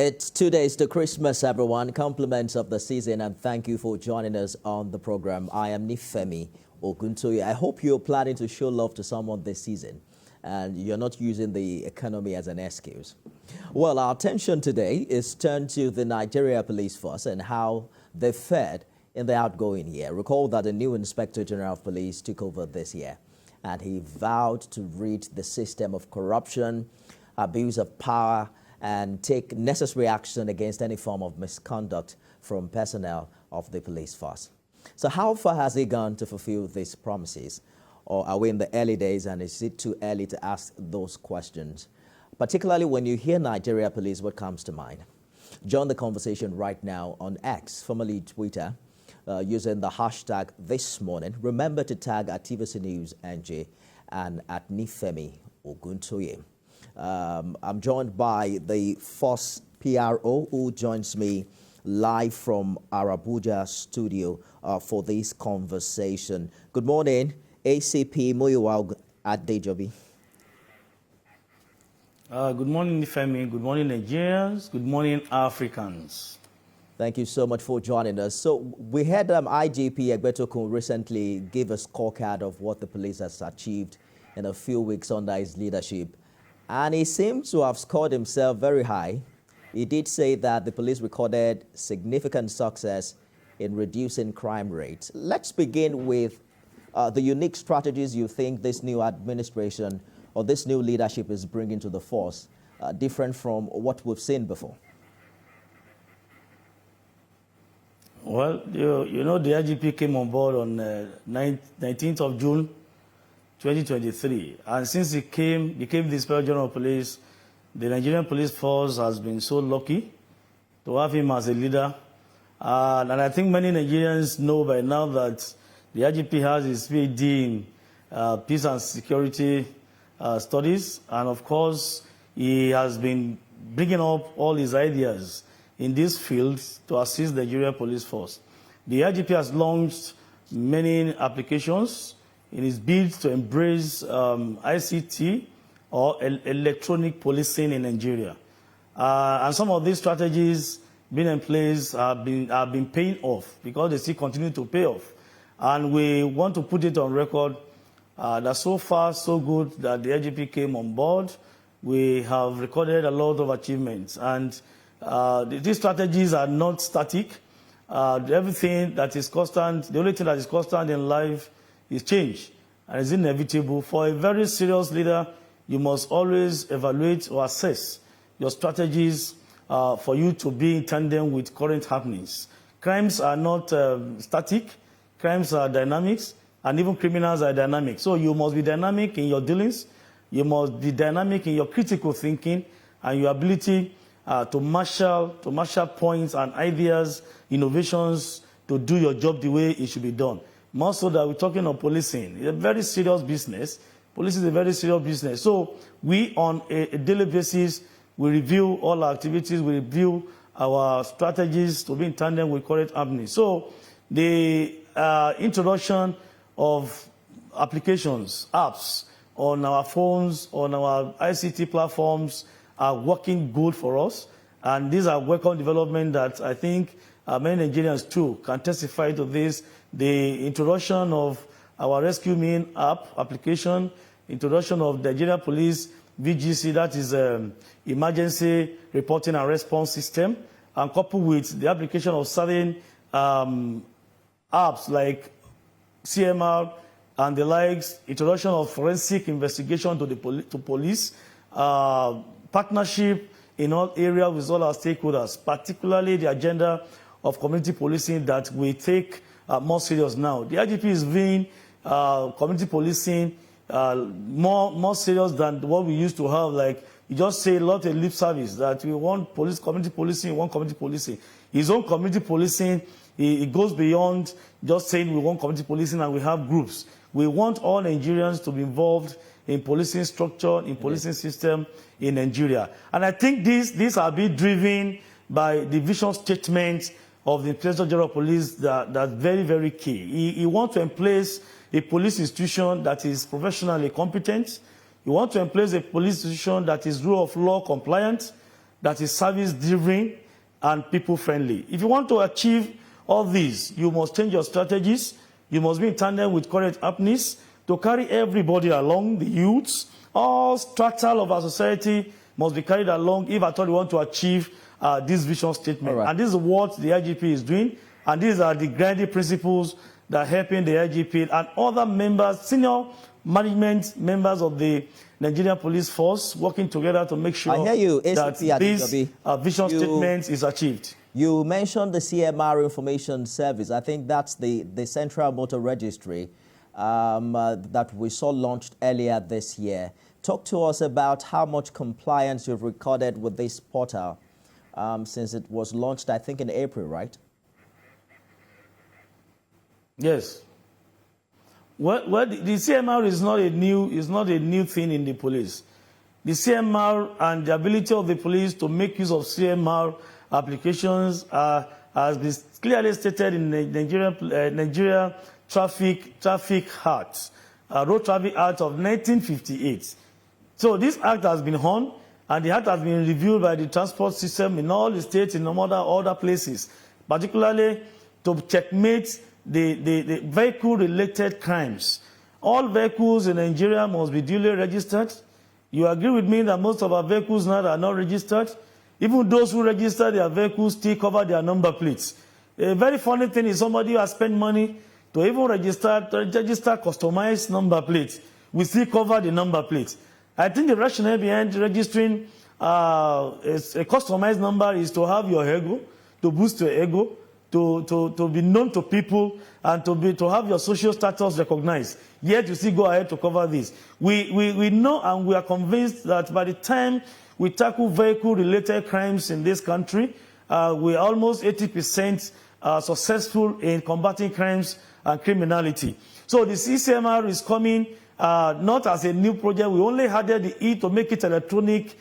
It's 2 days to Christmas, everyone. Compliments of the season, and thank you for joining us on the program. I am Nifemi Oguntoye. I hope you're planning to show love to someone this season, and you're not using the economy as an excuse. Well, our attention today is turned to the Nigeria Police Force and how they fared in the outgoing year. Recall that the new Inspector General of Police took over this year, and he vowed to rid the system of corruption, abuse of power, and take necessary action against any form of misconduct from personnel of the police force. So how far has he gone to fulfill these promises? Or are we in the early days, and is it too early to ask those questions? Particularly when you hear Nigeria Police, what comes to mind? Join the conversation right now on X, formerly Twitter, using the hashtag this morning. Remember to tag at TVC News NJ and at Nifemi Oguntoye. I'm joined by the Force PRO, who joins me live from our Abuja studio for this conversation. Good morning, ACP Olumuyiwa Adejobi. Good morning, Nifemi. Good morning, Nigerians. Good morning, Africans. Thank you so much for joining us. So we had IGP Egbetokun recently give a scorecard of what the police has achieved in a few weeks under his leadership. And he seems to have scored himself very high. He did say that the police recorded significant success in reducing crime rates. Let's begin with the unique strategies you think this new administration or this new leadership is bringing to the force, different from what we've seen before. Well, you know, the IGP came on board on 19th of June, 2023, and since he became the Inspector General of Police, the Nigerian Police Force has been so lucky to have him as a leader. And I think many Nigerians know by now that the IGP has his PhD in peace and security studies, and of course, he has been bringing up all his ideas in this field to assist the Nigerian Police Force. The IGP has launched many applications in his bid to embrace ICT or electronic policing in Nigeria. And some of these strategies being in place have been paying off because they still continue to pay off. And we want to put it on record that so far, so good that the IGP came on board. We have recorded a lot of achievements. And these strategies are not static. Everything that is constant, the only thing that is constant in life is change, and it's inevitable. For a very serious leader, you must always evaluate or assess your strategies for you to be in tandem with current happenings. Crimes are not static, crimes are dynamics, and even criminals are dynamic. So you must be dynamic in your dealings, you must be dynamic in your critical thinking, and your ability to marshal points and ideas, innovations, to do your job the way it should be done. More so that we're talking of policing. It's a very serious business. Police is a very serious business. So we, on a daily basis, we review all our activities, we review our strategies to be in tandem with current happenings. So the introduction of applications, apps on our phones, on our ICT platforms are working good for us. And these are welcome development that I think many Nigerians too can testify to this. The introduction of our Rescue Me app application, introduction of the Nigeria Police VGC, that is Emergency Reporting and Response System, and coupled with the application of certain apps like CMR and the likes, introduction of forensic investigation to police, partnership in all areas with all our stakeholders, particularly the agenda of community policing that we take more serious now. The IGP is being community policing more serious than what we used to have. Like, you just say a lot of lip service that we want community policing, we want community policing. His own community policing, it goes beyond just saying we want community policing and we have groups. We want all Nigerians to be involved in policing structure, in policing system in Nigeria. And I think these are being driven by the vision statement of the Inspector General of Police that's very, very key. He wants to emplace a police institution that is professionally competent. He wants to emplace a police institution that is rule of law compliant. that is service-driven and people-friendly. If you want to achieve all these, you must change your strategies. You must be in tandem with current happenings to carry everybody along, the youths, all strata of our society must be carried along if at all we want to achieve this vision statement. Right. And this is what the IGP is doing. And these are the guiding principles that are helping the IGP and other members, senior management members of the Nigerian police force working together to make sure that this vision statement is achieved. You mentioned the CMR Information Service. I think that's the Central Motor Registry that we saw launched earlier this year. Talk to us about how much compliance you've recorded with this portal since it was launched, I think, in April, right? Yes. Well, the CMR is not a new thing in the police. The CMR and the ability of the police to make use of CMR applications has been clearly stated in the Nigeria Traffic Act, Road Traffic Act of 1958. So this act has been on, and the act has been reviewed by the transport system in all the states, in other places, particularly to checkmate the vehicle-related crimes. All vehicles in Nigeria must be duly registered. You agree with me that most of our vehicles now are not registered? Even those who register their vehicles still cover their number plates. A very funny thing is somebody who has spent money to even register customized number plates. We still cover the number plates. I think the rationale behind registering a customized number is to have your ego, to boost your ego, to be known to people, and to have your social status recognized. Yet you still go ahead to cover this. We know and we are convinced that by the time we tackle vehicle-related crimes in this country, we are almost 80% successful in combating crimes and criminality. So the CCMR is coming not as a new project. We only added the E to make it electronic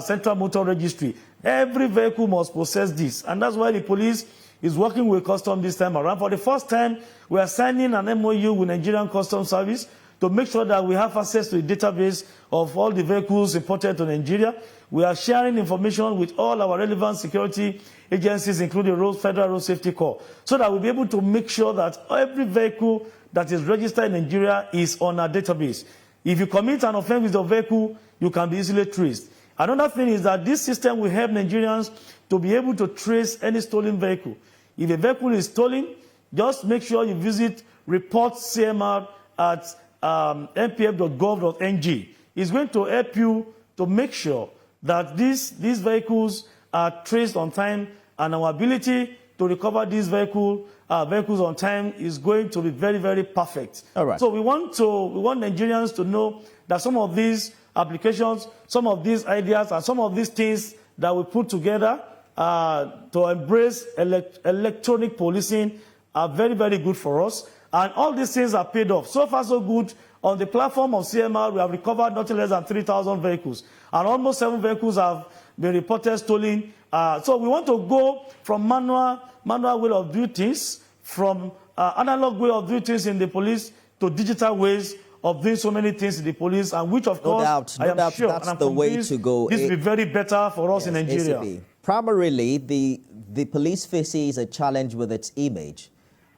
Central Motor Registry. Every vehicle must possess this, and that's why the police is working with Customs this time around. For the first time, we are signing an MOU with Nigerian Customs Service to make sure that we have access to the database of all the vehicles imported to Nigeria. We are sharing information with all our relevant security agencies, including Federal Road Safety Corps, so that we'll be able to make sure that every vehicle that is registered in Nigeria is on our database. If you commit an offense with your vehicle, you can be easily traced. Another thing is that this system will help Nigerians to be able to trace any stolen vehicle. If a vehicle is stolen, just make sure you visit report CMR at npf.gov.ng. It's going to help you to make sure that these vehicles are traced on time, and our ability to recover these vehicles on time is going to be very, very perfect. All right. So we want Nigerians to know that some of these applications, some of these ideas, and some of these things that we put together to embrace electronic policing are very, very good for us. And all these things are paid off. So far, so good. On the platform of CMR, we have recovered nothing less than 3,000 vehicles. And almost 7 vehicles have been reported stolen. So we want to go from manual way of doing things, from analog way of doing things in the police, to digital ways of doing so many things in the police, and which, of course, I am sure that's the way to go. This will be very better for us in Nigeria. ACP. Primarily, the police faces a challenge with its image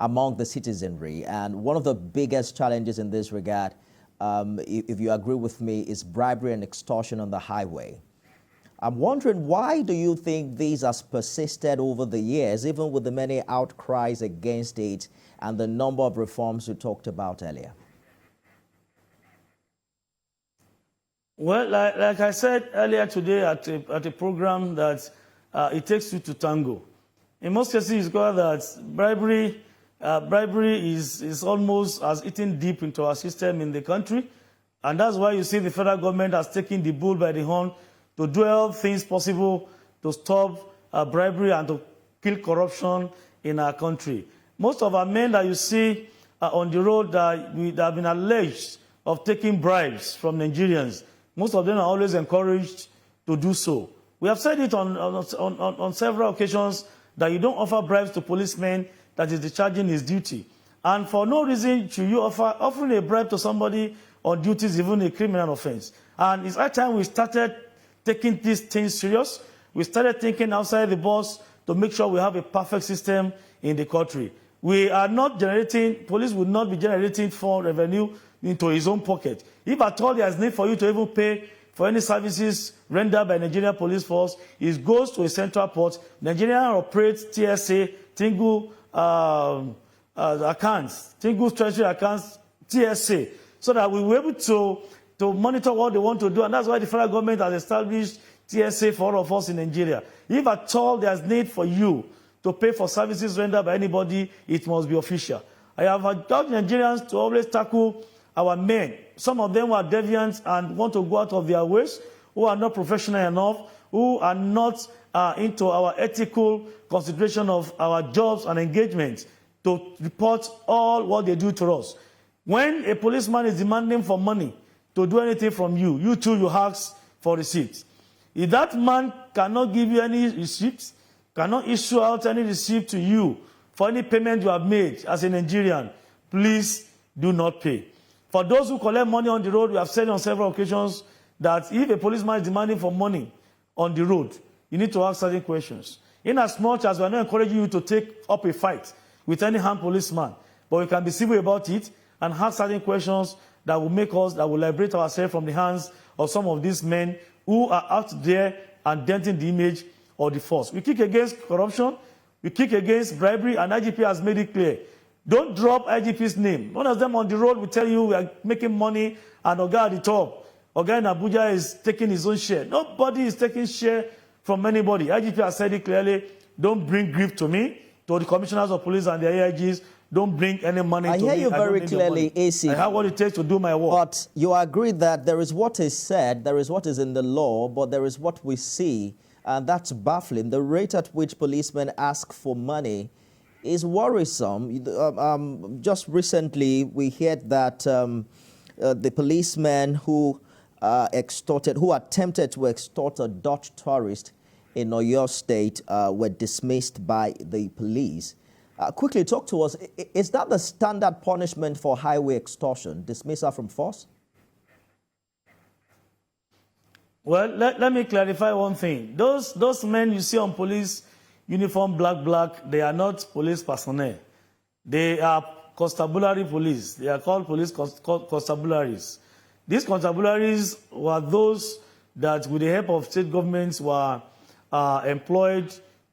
among the citizenry, and one of the biggest challenges in this regard, if you agree with me, is bribery and extortion on the highway. I'm wondering, why do you think these has persisted over the years, even with the many outcries against it and the number of reforms you talked about earlier? Well, like I said earlier today at a program, that it takes two to tango. In most cases, it's called that bribery is almost as eaten deep into our system in the country. And that's why you see the federal government has taken the bull by the horn to do all things possible to stop bribery and to kill corruption in our country. Most of our men that you see on the road that have been alleged of taking bribes from Nigerians, most of them are always encouraged to do so. We have said it on several occasions that you don't offer bribes to policemen that is discharging his duty. And for no reason should you offering a bribe to somebody on duty is even a criminal offense. And it's high time we started taking these things serious. We started thinking outside the box to make sure we have a perfect system in the country. We are not generating, police will not be generating for revenue into his own pocket. If at all there is need for you to even pay for any services rendered by Nigerian Police Force, it goes to a central port. Nigeria operates TSA, single accounts, single treasury accounts, TSA, so that we will be able to monitor what they want to do. And that's why the federal government has established TSA for all of us in Nigeria. If at all there's need for you to pay for services rendered by anybody, it must be official. I have urged Nigerians to always tackle our men. Some of them are deviant and want to go out of their ways, who are not professional enough, who are not into our ethical consideration of our jobs and engagements, to report all what they do to us. When a policeman is demanding for money to do anything from you, you too, you ask for receipts. If that man cannot give you any receipts, cannot issue out any receipt to you for any payment you have made as a Nigerian, please do not pay. For those who collect money on the road, we have said on several occasions that if a policeman is demanding for money on the road, you need to ask certain questions. In as much as we are not encouraging you to take up a fight with any harmed policeman, but we can be civil about it and ask certain questions that will make us, that will liberate ourselves from the hands of some of these men who are out there and denting the image of the force. We kick against corruption, we kick against bribery, and IGP has made it clear. Don't drop IGP's name. One of them on the road will tell you we are making money and Oga at the top. Oga in Abuja is taking his own share. Nobody is taking share from anybody. IGP has said it clearly. Don't bring grief to me, to the commissioners of police and the AIGs. Don't bring any money to me. I hear you very clearly, AC. I have what it takes to do my work. But you agree that there is what is said, there is what is in the law, but there is what we see, and that's baffling. The rate at which policemen ask for money is worrisome. Just recently, we heard that the policemen who attempted to extort a Dutch tourist in Oyo State were dismissed by the police. Quickly talk to us. Is that the standard punishment for highway extortion, dismissal from force? Well, let me clarify one thing. Those men you see on police uniform, black, they are not police personnel. They are constabulary police. They are called police constabularies. These constabularies were those that, with the help of state governments, were employed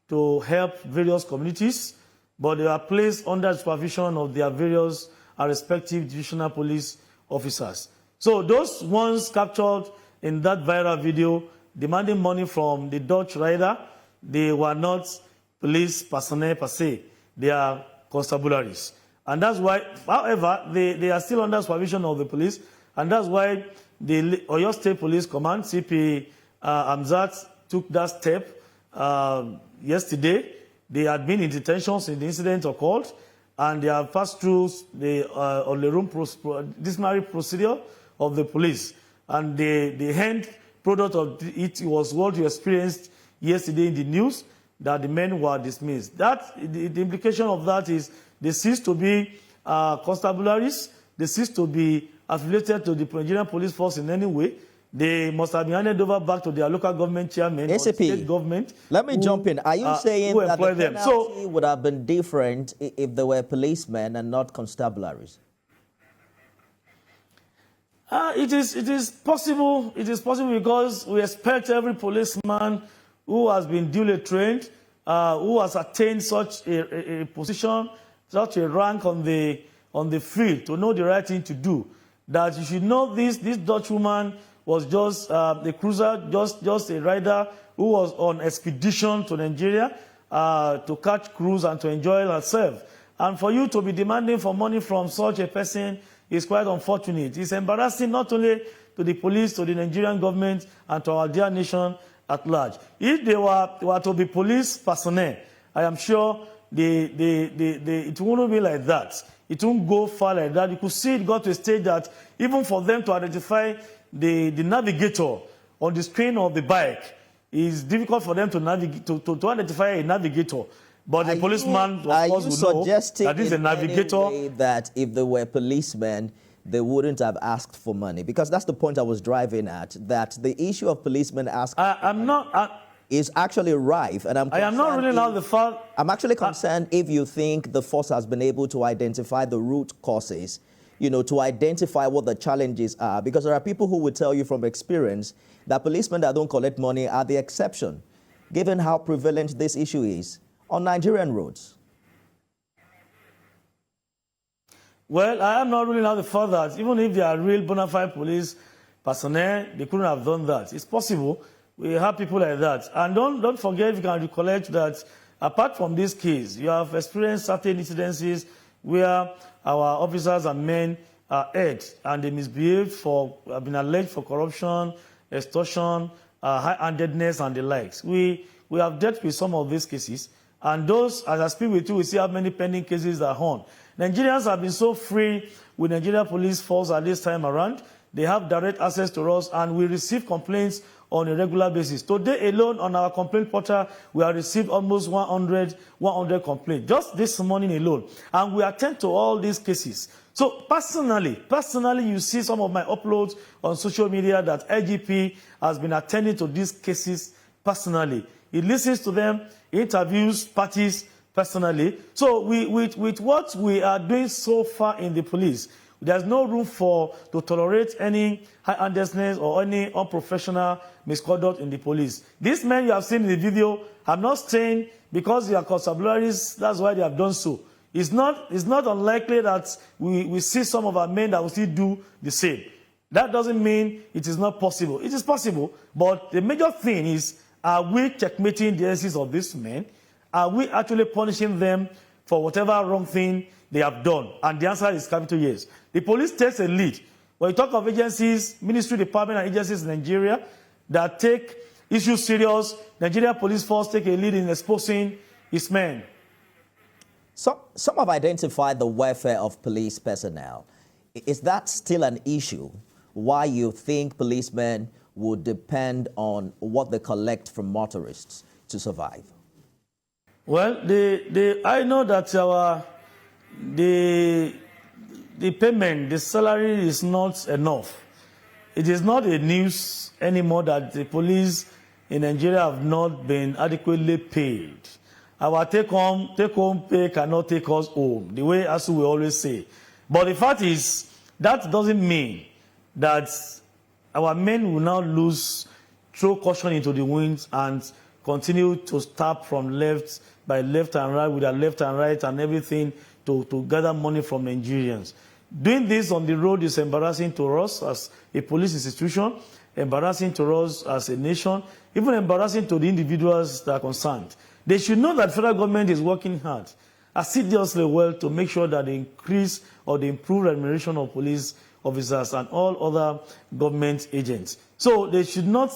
to help various communities, but they are placed under supervision of their various respective divisional police officers. So those ones captured in that viral video demanding money from the Dutch rider, they were not police personnel per se. They are constabularies. And that's why, however, they are still under supervision of the police, and that's why the Oyo State Police Command, CP Amzat, took that step yesterday. They had been in detention since the incident occurred, and they have passed through the disciplinary procedure of the police. And the end product of it was what you experienced yesterday in the news, that the men were dismissed. The implication of that is they cease to be constabularies, they cease to be affiliated to the Nigerian Police Force in any way. They must have been handed over back to their local government chairman or state government. Let me jump in. Are you saying that the penalty would have been different if they were policemen and not constabularies? It is possible. It is possible because we expect every policeman who has been duly trained, who has attained such a position, such a rank on the field, to know the right thing to do. That you should know this Dutch woman was just a cruiser, just a rider who was on expedition to Nigeria to catch cruise and to enjoy herself. And for you to be demanding for money from such a person is quite unfortunate. It's embarrassing not only to the police, to the Nigerian government, and to our dear nation at large. If they were to be police personnel, I am sure it wouldn't be like that. It won't go far like that. You could see it got to a stage that even for them to identify the navigator on the screen of the bike, it's difficult for them to navigate to identify a navigator. But the policeman, of course, will know that this is a navigator. That if they were policemen, they wouldn't have asked for money, because that's the point I was driving at. That the issue of policemen asking. is actually rife, and I am not ruling out the fact. I'm actually concerned if you think the force has been able to identify the root causes, to identify what the challenges are, because there are people who would tell you from experience that policemen that don't collect money are the exception, given how prevalent this issue is on Nigerian roads. Well, I am not ruling out the fact that even if they are real bona fide police personnel, they couldn't have done that. It's possible. We have people like that. And don't forget, if you can recollect that apart from this case, you have experienced certain incidences where our officers and men are hurt and they misbehaved have been alleged for corruption, extortion, high-handedness, and the likes. We have dealt with some of these cases. And those, as I speak with you, we see how many pending cases are on. Nigerians have been so free with Nigeria Police Force at this time around. They have direct access to us, and we receive complaints on a regular basis. Today alone, on our complaint portal, we have received almost 100 complaints, just this morning alone. And we attend to all these cases. So personally, you see some of my uploads on social media that IGP has been attending to these cases personally. He listens to them, he interviews parties personally. So with what we are doing so far in the police, there's no room to tolerate any high-handedness or any unprofessional misconduct in the police. These men you have seen in the video, I'm not saying because they are constabularies, that's why they have done so. It's not unlikely that we see some of our men that will still do the same. That doesn't mean it is not possible. It is possible, but the major thing is, are we checkmating the essence of these men? Are we actually punishing them for whatever wrong thing they have done? And the answer is capital yes. The police takes a lead. When you talk of agencies, ministry, department, and agencies in Nigeria that take issues serious, Nigeria Police Force take a lead in exposing its men. Some have identified the welfare of police personnel. Is that still an issue? Why you think policemen would depend on what they collect from motorists to survive? Well, I know that the payment, the salary is not enough. It is not a news anymore that the police in Nigeria have not been adequately paid. Our take-home pay cannot take us home, the way as we always say. But the fact is, that doesn't mean that our men will now throw caution into the winds and continue to stab from left and right with their left and right and everything to gather money from Nigerians. Doing this on the road is embarrassing to us as a police institution, embarrassing to us as a nation, even embarrassing to the individuals that are concerned. They should know that the federal government is working hard, assiduously well, to make sure that they increase or they improve remuneration of police officers and all other government agents. So they should not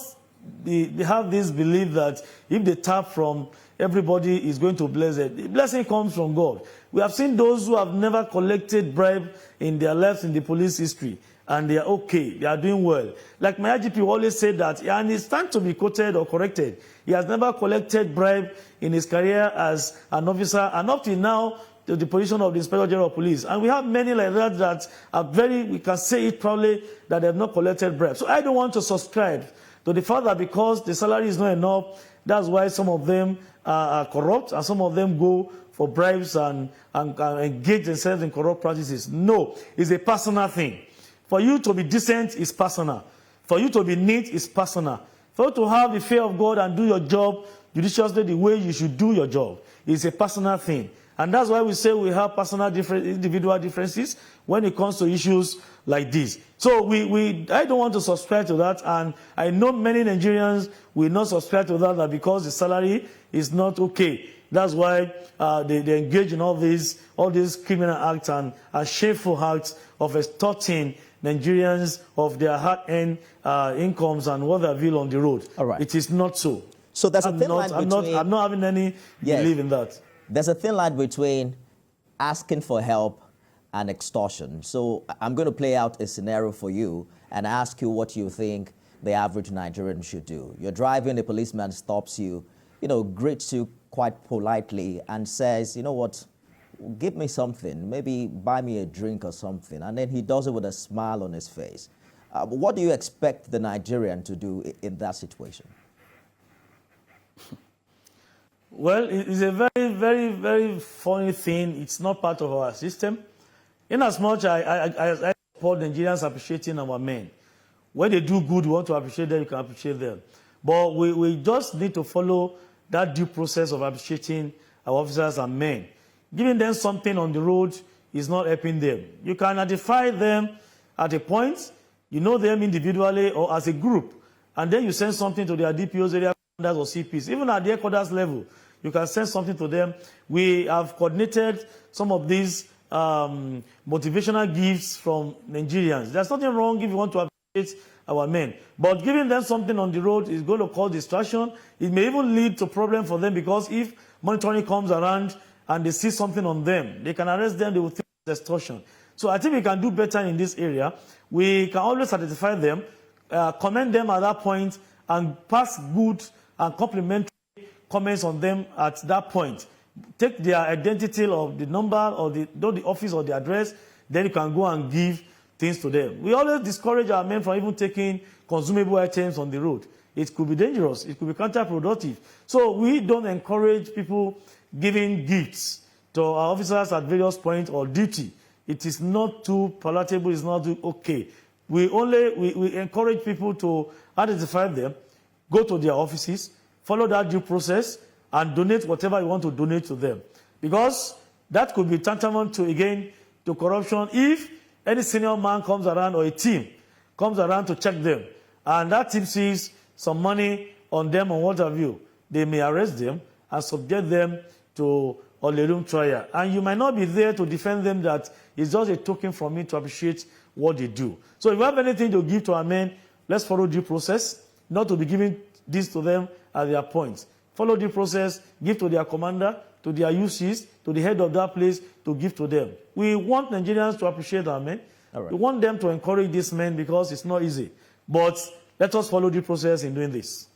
they have this belief that if they tap from everybody is going to bless it. The blessing comes from God. We have seen those who have never collected bribe in their lives in the police history, and they are okay, they are doing well. Like my IGP always said that, and it's time to be quoted or corrected, he has never collected bribe in his career as an officer, and up till now, to the position of the Inspector General of Police. And we have many like that are we can say it proudly, that they have not collected bribe. So I don't want to subscribe to the fact that because the salary is not enough, that's why some of them are corrupt and some of them go for bribes and engage themselves in corrupt practices. No, it's a personal thing. For you to be decent is personal. For you to be neat is personal. For you to have the fear of God and do your job judiciously the way you should do your job is a personal thing. And that's why we say we have individual differences when it comes to issues like this. So I don't want to subscribe to that, and I know many Nigerians will not subscribe to that because the salary is not okay. That's why they engage in all these criminal acts and shameful acts of extorting Nigerians of their hard-earned incomes and what they avail on the road. All right. It is not so. So there's a thin line between... I'm not having any belief in that. There's a thin line between asking for help and extortion. So I'm going to play out a scenario for you and ask you what you think the average Nigerian should do. You're driving, a policeman stops you, greets you quite politely and says, you know what, give me something, maybe buy me a drink or something. And then he does it with a smile on his face. What do you expect the Nigerian to do in that situation? Well, it's a very, very, very funny thing. It's not part of our system. In as much I support Nigerians appreciating our men. When they do good, we want to appreciate them, you can appreciate them. But we just need to follow that due process of appreciating our officers and men. Giving them something on the road is not helping them. You can identify them at a point, you know them individually or as a group, and then you send something to their DPOs, area commanders, or CPs. Even at the headquarters level, you can send something to them. We have coordinated some of these motivational gifts from Nigerians. There's nothing wrong if you want to appreciate our men. But giving them something on the road is going to cause distraction. It may even lead to problem for them, because if monitoring comes around and they see something on them, they can arrest them, they will think it's extortion. So I think we can do better in this area. We can always identify them, commend them at that point, and pass good and complimentary comments on them at that point. Take their identity of the number or the office or the address, then you can go and give things to them. We always discourage our men from even taking consumable items on the road. It could be dangerous. It could be counterproductive. So we don't encourage people giving gifts to our officers at various points or duty. It is not too palatable. It's not too okay. We encourage people to identify them, go to their offices, follow that due process, and donate whatever you want to donate to them. Because that could be tantamount to, again, to corruption if any senior man comes around or a team comes around to check them, and that team sees some money on them or what have you, they may arrest them and subject them to a room trial. And you might not be there to defend them, that it's just a token from me to appreciate what they do. So if you have anything to give to our men, let's follow due process, not to be giving this to them at their points. Follow due process, give to their commander, to their UCs, to the head of that place, to give to them. We want Nigerians to appreciate our men. Right. We want them to encourage these men, because it's not easy. But let us follow due process in doing this.